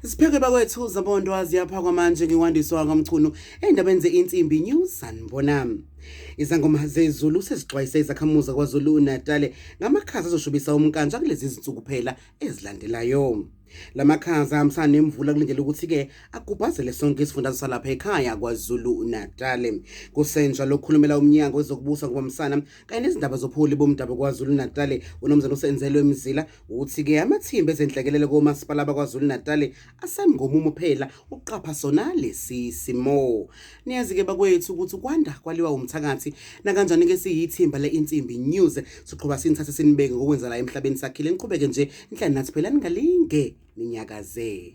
Sipheke bakwethu zabondo ziyapha kwamanje ngiwandiswa Mchunu endabeni ze-Insimbi News sanibonami. Izangoma zezulu sezixwayise izakhamuza kwaZulu Natal ngamakhaza azoshubisa umkanje kulezi izinsuku kuphela ezilandelayo. Lamakhaza amsana nemvula kulindele ukuthi ke agubhazele sonke isifundazwe salapha ekhaya kwaZulu Natal. Kusenjwa lokukhulumela umnyango wezokubusa ngomsana kanye nezindaba zopholi bomdabu kwaZulu Natal unomzana usenzelwe emzila uthi ke amathimba ezenhlekelele komasipala bakwaZulu Natal asemngomumo phela uqapha sona lesi simo. Niyazi ke bakwethu ukuthi kwanda kwaliwa umthakathi na kanjani ke siyithimba le-Insimbi News siqhubha sinithathe sinibeke ngokwenza la emhlabeni sakhile niqhubeke nje inhlani nathi phela ningalinge ninyakaze.